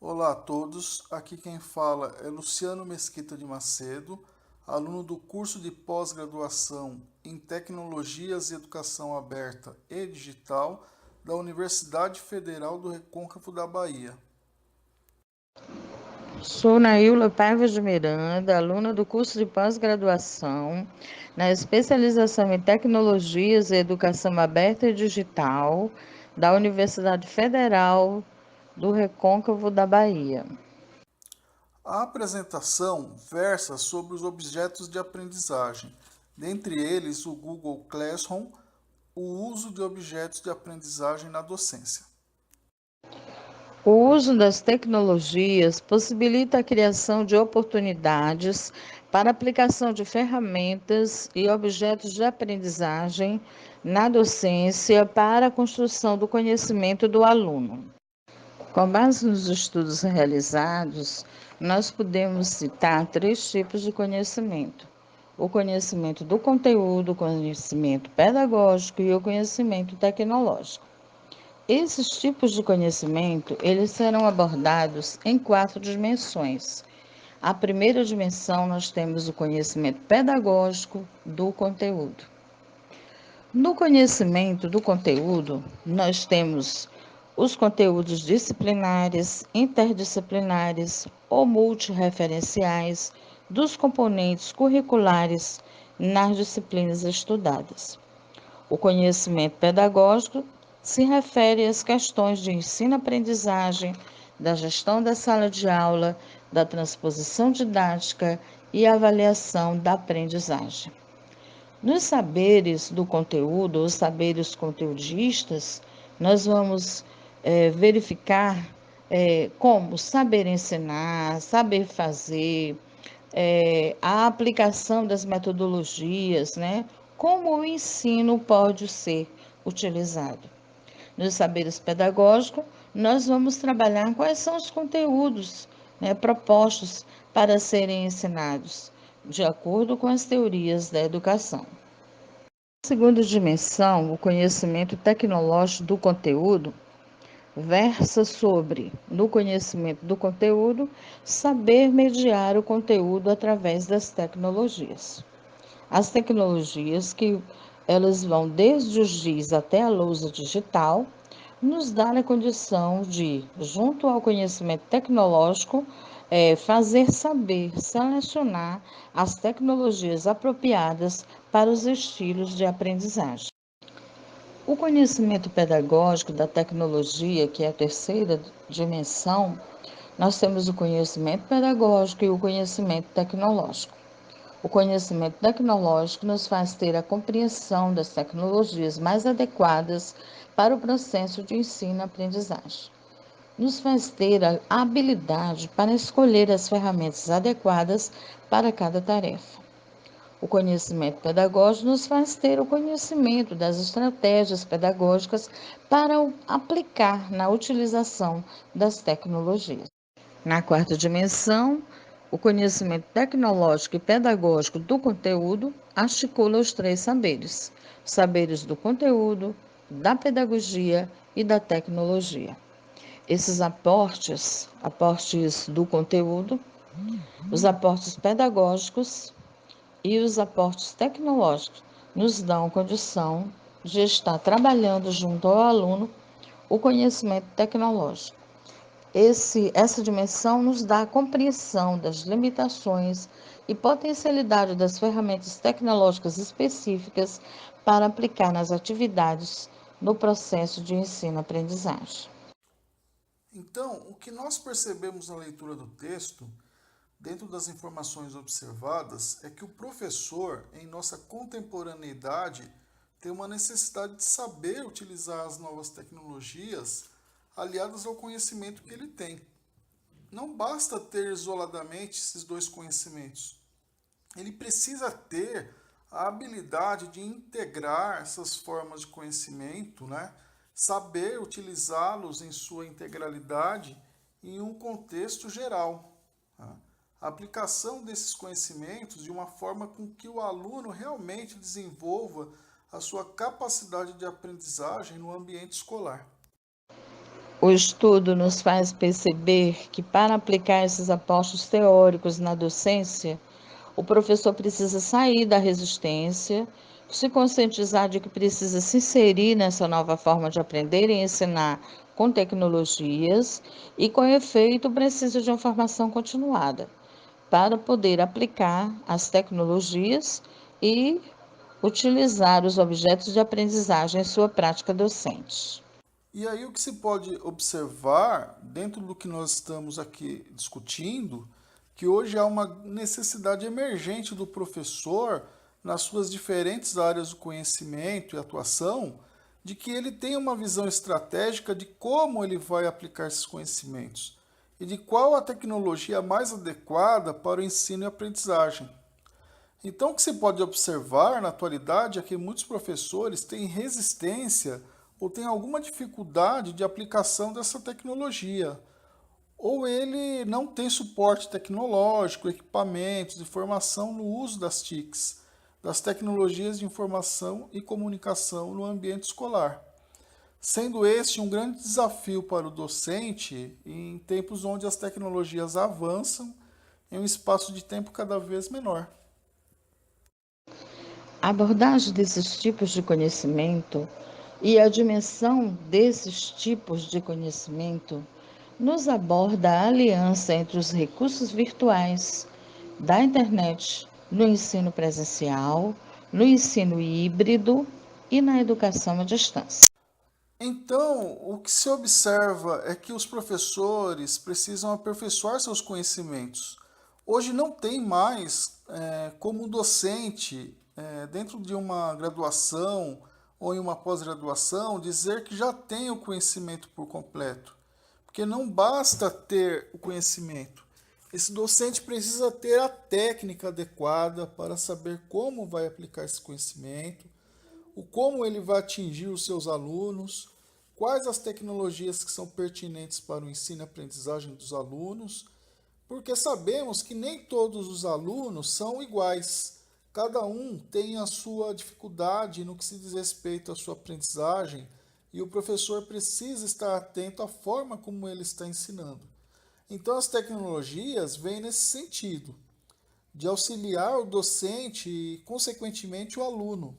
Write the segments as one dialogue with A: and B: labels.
A: Olá a todos, aqui quem fala é Luciano Mesquita de Macedo, aluno do curso de pós-graduação em Tecnologias e Educação Aberta e Digital da Universidade Federal do Recôncavo da Bahia.
B: Sou Naíla Paiva de Miranda, aluna do curso de pós-graduação na especialização em Tecnologias e Educação Aberta e Digital da Universidade Federal do Recôncavo da Bahia.
A: A apresentação versa sobre os objetos de aprendizagem, dentre eles o Google Classroom, o uso de objetos de aprendizagem na docência.
B: O uso das tecnologias possibilita a criação de oportunidades para aplicação de ferramentas e objetos de aprendizagem na docência para a construção do conhecimento do aluno. Com base nos estudos realizados, nós podemos citar três tipos de conhecimento: o conhecimento do conteúdo, o conhecimento pedagógico e o conhecimento tecnológico. Esses tipos de conhecimento, eles serão abordados em quatro dimensões. A primeira dimensão, nós temos o conhecimento pedagógico do conteúdo. No conhecimento do conteúdo, nós temos os conteúdos disciplinares, interdisciplinares ou multireferenciais dos componentes curriculares nas disciplinas estudadas. O conhecimento pedagógico se refere às questões de ensino-aprendizagem, da gestão da sala de aula, da transposição didática e avaliação da aprendizagem. Nos saberes do conteúdo, os saberes conteudistas, nós vamos verificar como saber ensinar, saber fazer, a aplicação das metodologias, né? Como o ensino pode ser utilizado. Nos saberes pedagógicos, nós vamos trabalhar quais são os conteúdos, né, propostos para serem ensinados, de acordo com as teorias da educação. A segunda dimensão, o conhecimento tecnológico do conteúdo, versa sobre, no conhecimento do conteúdo, saber mediar o conteúdo através das tecnologias. As tecnologias que elas vão desde o giz até a lousa digital, nos dá a condição de, junto ao conhecimento tecnológico, fazer saber selecionar as tecnologias apropriadas para os estilos de aprendizagem. O conhecimento pedagógico da tecnologia, que é a terceira dimensão, nós temos o conhecimento pedagógico e o conhecimento tecnológico. O conhecimento tecnológico nos faz ter a compreensão das tecnologias mais adequadas para o processo de ensino-aprendizagem. Nos faz ter a habilidade para escolher as ferramentas adequadas para cada tarefa. O conhecimento pedagógico nos faz ter o conhecimento das estratégias pedagógicas para aplicar na utilização das tecnologias. Na quarta dimensão, o conhecimento tecnológico e pedagógico do conteúdo articula os três saberes: saberes do conteúdo, da pedagogia e da tecnologia. Esses aportes do conteúdo, os aportes pedagógicos e os aportes tecnológicos, nos dão condição de estar trabalhando junto ao aluno o conhecimento tecnológico. Essa dimensão nos dá a compreensão das limitações e potencialidade das ferramentas tecnológicas específicas para aplicar nas atividades no processo de ensino-aprendizagem.
A: Então, o que nós percebemos na leitura do texto, dentro das informações observadas, é que o professor, em nossa contemporaneidade, tem uma necessidade de saber utilizar as novas tecnologias aliadas ao conhecimento que ele tem. Não basta ter isoladamente esses dois conhecimentos. Ele precisa ter a habilidade de integrar essas formas de conhecimento, né? Saber utilizá-los em sua integralidade em um contexto geral. Tá? A aplicação desses conhecimentos de uma forma com que o aluno realmente desenvolva a sua capacidade de aprendizagem no ambiente escolar.
B: O estudo nos faz perceber que, para aplicar esses apostos teóricos na docência, o professor precisa sair da resistência, se conscientizar de que precisa se inserir nessa nova forma de aprender e ensinar com tecnologias e, com efeito, precisa de uma formação continuada para poder aplicar as tecnologias e utilizar os objetos de aprendizagem em sua prática docente.
A: E aí o que se pode observar dentro do que nós estamos aqui discutindo, que hoje há uma necessidade emergente do professor nas suas diferentes áreas do conhecimento e atuação, de que ele tenha uma visão estratégica de como ele vai aplicar esses conhecimentos e de qual a tecnologia mais adequada para o ensino e aprendizagem. Então, o que se pode observar na atualidade é que muitos professores têm resistência ou têm alguma dificuldade de aplicação dessa tecnologia, ou ele não tem suporte tecnológico, equipamentos e formação no uso das TICs, das tecnologias de informação e comunicação no ambiente escolar, sendo este um grande desafio para o docente em tempos onde as tecnologias avançam em um espaço de tempo cada vez menor.
B: A abordagem desses tipos de conhecimento e a dimensão desses tipos de conhecimento nos aborda a aliança entre os recursos virtuais da internet no ensino presencial, no ensino híbrido e na educação à distância.
A: Então, o que se observa é que os professores precisam aperfeiçoar seus conhecimentos. Hoje não tem mais como docente, dentro de uma graduação ou em uma pós-graduação, dizer que já tem o conhecimento por completo. Porque não basta ter o conhecimento. Esse docente precisa ter a técnica adequada para saber como vai aplicar esse conhecimento, o como ele vai atingir os seus alunos, quais as tecnologias que são pertinentes para o ensino e aprendizagem dos alunos, porque sabemos que nem todos os alunos são iguais. Cada um tem a sua dificuldade no que se diz respeito à sua aprendizagem e o professor precisa estar atento à forma como ele está ensinando. Então, as tecnologias vêm nesse sentido, de auxiliar o docente e, consequentemente, o aluno,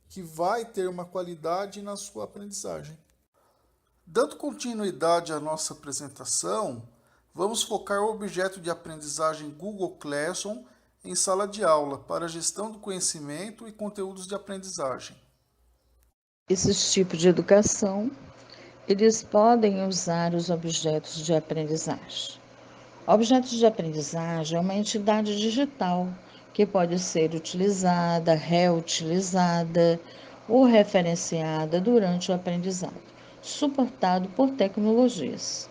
A: que vai ter uma qualidade na sua aprendizagem. Dando continuidade à nossa apresentação, vamos focar o objeto de aprendizagem Google Classroom em sala de aula para a gestão do conhecimento e conteúdos de aprendizagem.
B: Esses tipos de educação, eles podem usar os objetos de aprendizagem. Objetos de aprendizagem é uma entidade digital que pode ser utilizada, reutilizada ou referenciada durante o aprendizado, suportado por tecnologias,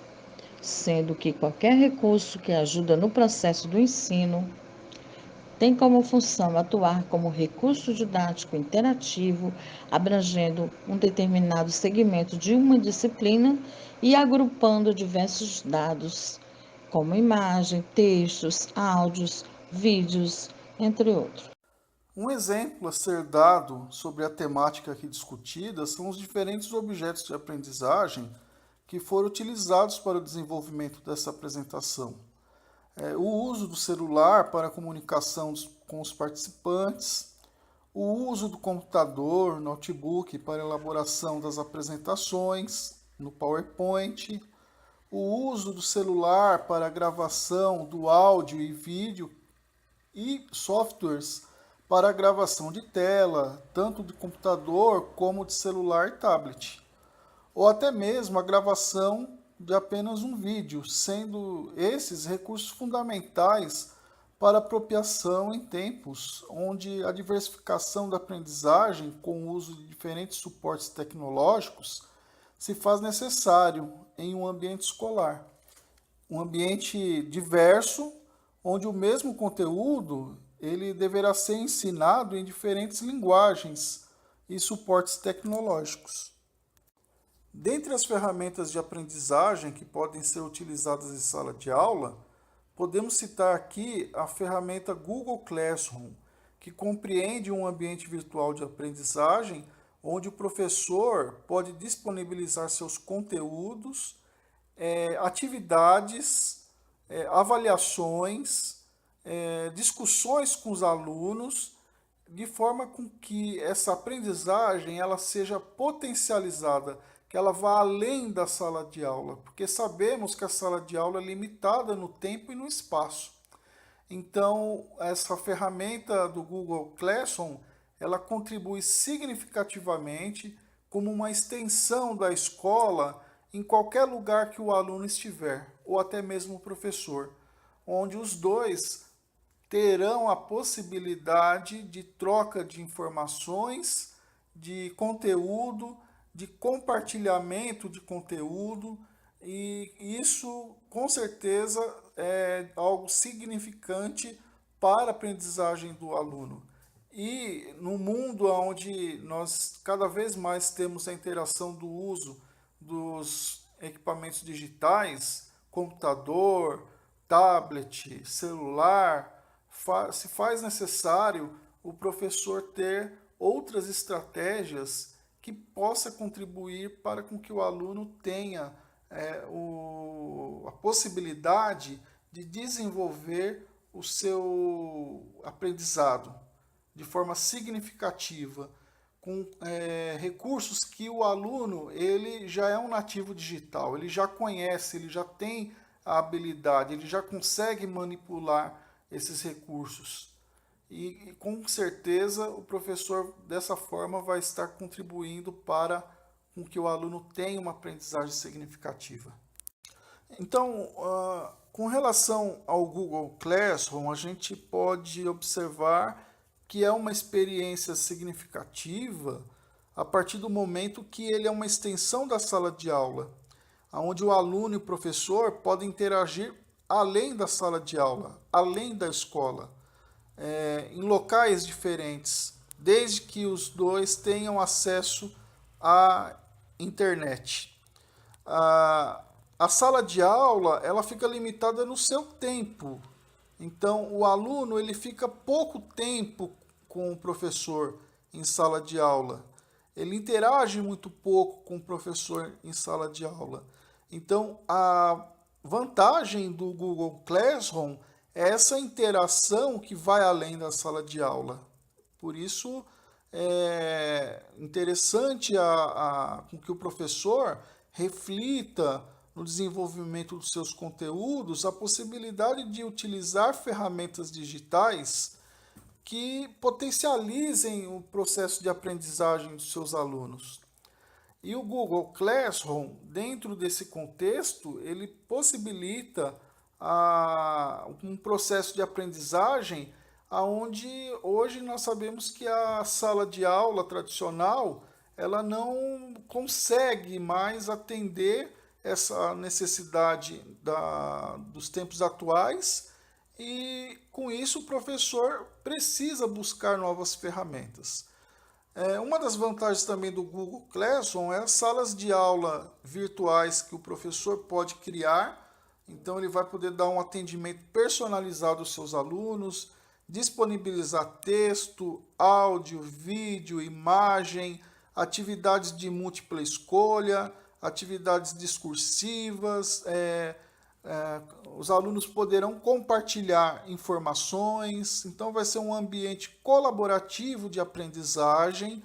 B: sendo que qualquer recurso que ajuda no processo do ensino tem como função atuar como recurso didático interativo, abrangendo um determinado segmento de uma disciplina e agrupando diversos dados, como imagem, textos, áudios, vídeos, entre outros.
A: Um exemplo a ser dado sobre a temática aqui discutida são os diferentes objetos de aprendizagem que foram utilizados para o desenvolvimento dessa apresentação. O uso do celular para a comunicação com os participantes, o uso do computador, notebook para a elaboração das apresentações no PowerPoint, o uso do celular para a gravação do áudio e vídeo e softwares para a gravação de tela, tanto de computador como de celular e tablet, ou até mesmo a gravação de apenas um vídeo, sendo esses recursos fundamentais para apropriação em tempos onde a diversificação da aprendizagem com o uso de diferentes suportes tecnológicos se faz necessário em um ambiente escolar. Um ambiente diverso, onde o mesmo conteúdo ele deverá ser ensinado em diferentes linguagens e suportes tecnológicos. Dentre as ferramentas de aprendizagem que podem ser utilizadas em sala de aula, podemos citar aqui a ferramenta Google Classroom, que compreende um ambiente virtual de aprendizagem onde o professor pode disponibilizar seus conteúdos atividades, avaliações, discussões com os alunos, de forma com que essa aprendizagem ela seja potencializada, que ela vá além da sala de aula, porque sabemos que a sala de aula é limitada no tempo e no espaço. Então, essa ferramenta do Google Classroom, ela contribui significativamente como uma extensão da escola em qualquer lugar que o aluno estiver, ou até mesmo o professor, onde os dois terão a possibilidade de troca de informações, de conteúdo, de compartilhamento de conteúdo, e isso com certeza é algo significante para a aprendizagem do aluno. E no mundo onde nós cada vez mais temos a interação do uso dos equipamentos digitais, computador, tablet, celular, se faz necessário o professor ter outras estratégias que possa contribuir para com que o aluno tenha a possibilidade de desenvolver o seu aprendizado de forma significativa, com recursos que o aluno ele já é um nativo digital, ele já conhece, ele já tem a habilidade, ele já consegue manipular esses recursos. E com certeza o professor dessa forma vai estar contribuindo para com que o aluno tenha uma aprendizagem significativa. Então, com relação ao Google Classroom, a gente pode observar que é uma experiência significativa a partir do momento que ele é uma extensão da sala de aula, onde o aluno e o professor podem interagir além da sala de aula, além da escola, em locais diferentes, desde que os dois tenham acesso à internet. A sala de aula ela fica limitada no seu tempo, então o aluno ele fica pouco tempo com o professor em sala de aula, ele interage muito pouco com o professor em sala de aula. Então a vantagem do Google Classroom é essa interação que vai além da sala de aula. Por isso é interessante com que o professor reflita no desenvolvimento dos seus conteúdos a possibilidade de utilizar ferramentas digitais que potencializem o processo de aprendizagem dos seus alunos. E o Google Classroom, dentro desse contexto, ele possibilita um processo de aprendizagem onde hoje nós sabemos que a sala de aula tradicional ela não consegue mais atender essa necessidade dos tempos atuais e com isso o professor precisa buscar novas ferramentas. Uma das vantagens também do Google Classroom é as salas de aula virtuais que o professor pode criar. Então ele vai poder dar um atendimento personalizado aos seus alunos, disponibilizar texto, áudio, vídeo, imagem, atividades de múltipla escolha, atividades discursivas, os alunos poderão compartilhar informações, então vai ser um ambiente colaborativo de aprendizagem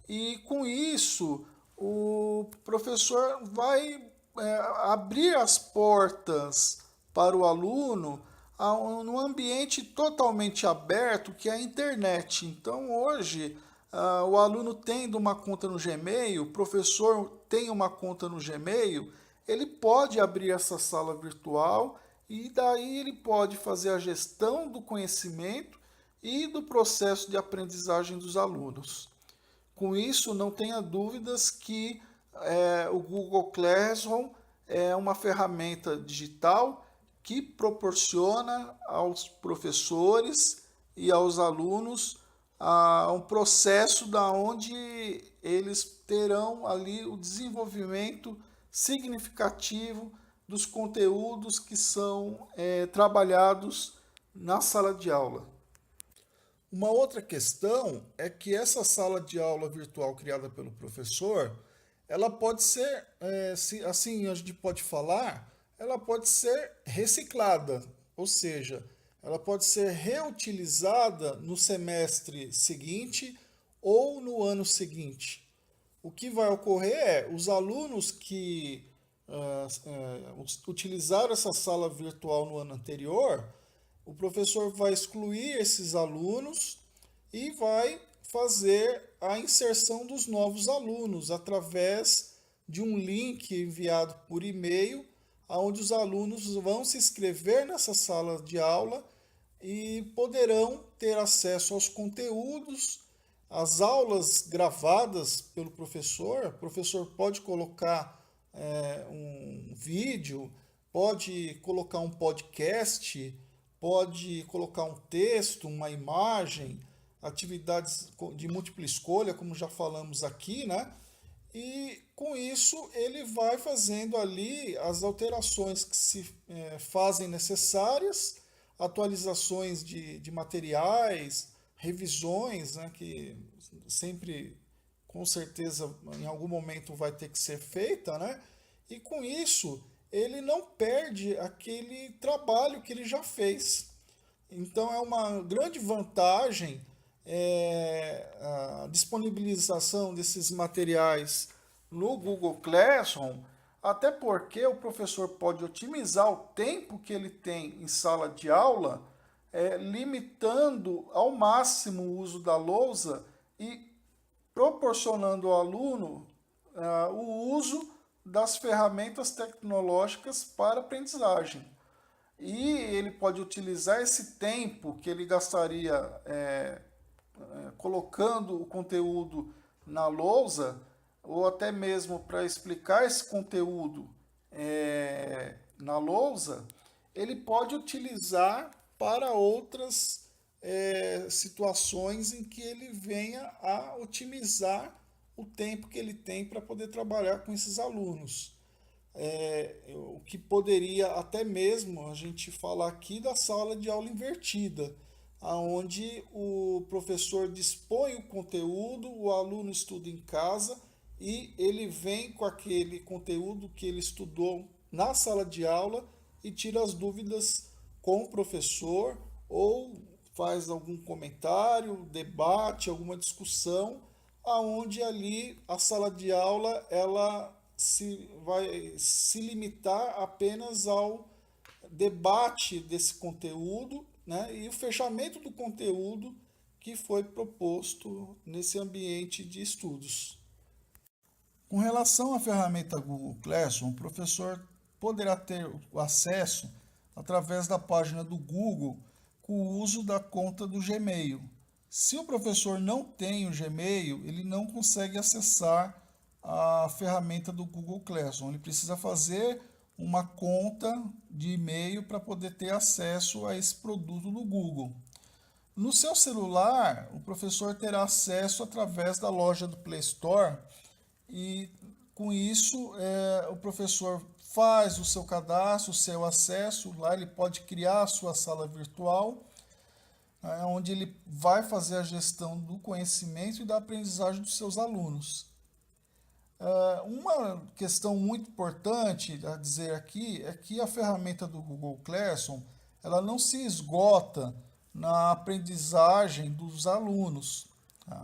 A: e com isso o professor vai abrir as portas para o aluno num ambiente totalmente aberto que é a internet. Então hoje o aluno tendo uma conta no Gmail, o professor tem uma conta no Gmail, ele pode abrir essa sala virtual e daí ele pode fazer a gestão do conhecimento e do processo de aprendizagem dos alunos. Com isso, não tenha dúvidas que o Google Classroom é uma ferramenta digital que proporciona aos professores e aos alunos um processo da onde eles terão ali o desenvolvimento significativo dos conteúdos que são trabalhados na sala de aula. Uma outra questão é que essa sala de aula virtual criada pelo professor, ela pode ser, assim a gente pode falar, ela pode ser reciclada, ou seja, ela pode ser reutilizada no semestre seguinte ou no ano seguinte. O que vai ocorrer é os alunos que utilizaram essa sala virtual no ano anterior, o professor vai excluir esses alunos e vai fazer a inserção dos novos alunos através de um link enviado por e-mail, onde os alunos vão se inscrever nessa sala de aula e poderão ter acesso aos conteúdos, às aulas gravadas pelo professor. O professor pode colocar um vídeo, pode colocar um podcast, pode colocar um texto, uma imagem, atividades de múltipla escolha, como já falamos aqui, né? E com isso ele vai fazendo ali as alterações que se fazem necessárias, atualizações de materiais, revisões, né, que sempre, com certeza, em algum momento vai ter que ser feita, né? E com isso ele não perde aquele trabalho que ele já fez. Então é uma grande vantagem a disponibilização desses materiais no Google Classroom, até porque o professor pode otimizar o tempo que ele tem em sala de aula, limitando ao máximo o uso da lousa e proporcionando ao aluno o uso das ferramentas tecnológicas para aprendizagem. E ele pode utilizar esse tempo que ele gastaria colocando o conteúdo na lousa, ou até mesmo para explicar esse conteúdo na lousa, ele pode utilizar para outras situações em que ele venha a otimizar o tempo que ele tem para poder trabalhar com esses alunos. O que poderia até mesmo a gente falar aqui da sala de aula invertida, onde o professor dispõe o conteúdo, o aluno estuda em casa e ele vem com aquele conteúdo que ele estudou na sala de aula e tira as dúvidas com o professor ou faz algum comentário, debate, alguma discussão, aonde ali a sala de aula ela vai se limitar apenas ao debate desse conteúdo, né, e o fechamento do conteúdo que foi proposto nesse ambiente de estudos. Com relação à ferramenta Google Classroom, o professor poderá ter o acesso através da página do Google com o uso da conta do Gmail. Se o professor não tem o Gmail, ele não consegue acessar a ferramenta do Google Classroom. Ele precisa fazer uma conta de e-mail para poder ter acesso a esse produto do Google. No seu celular, o professor terá acesso através da loja do Play Store e, com isso, o professor faz o seu cadastro, o seu acesso. Lá ele pode criar a sua sala virtual, onde ele vai fazer a gestão do conhecimento e da aprendizagem dos seus alunos. Uma questão muito importante a dizer aqui é que a ferramenta do Google Classroom ela não se esgota na aprendizagem dos alunos.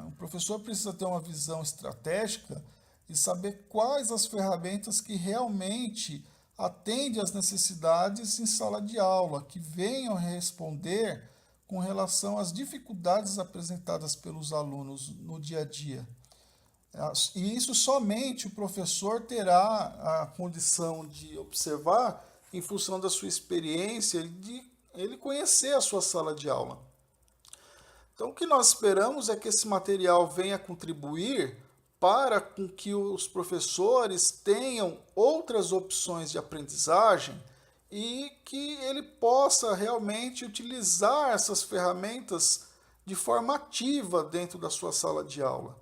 A: O professor precisa ter uma visão estratégica e saber quais as ferramentas que realmente atendem às necessidades em sala de aula, que venham responder com relação às dificuldades apresentadas pelos alunos no dia a dia. E isso somente o professor terá a condição de observar em função da sua experiência e de ele conhecer a sua sala de aula. Então, o que nós esperamos é que esse material venha contribuir para com que os professores tenham outras opções de aprendizagem e que ele possa realmente utilizar essas ferramentas de forma ativa dentro da sua sala de aula.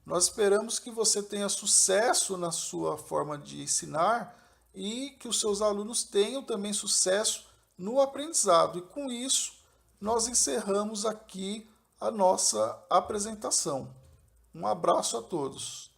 A: Nós esperamos que você tenha sucesso na sua forma de ensinar e que os seus alunos tenham também sucesso no aprendizado. E com isso, nós encerramos aqui a nossa apresentação. Um abraço a todos.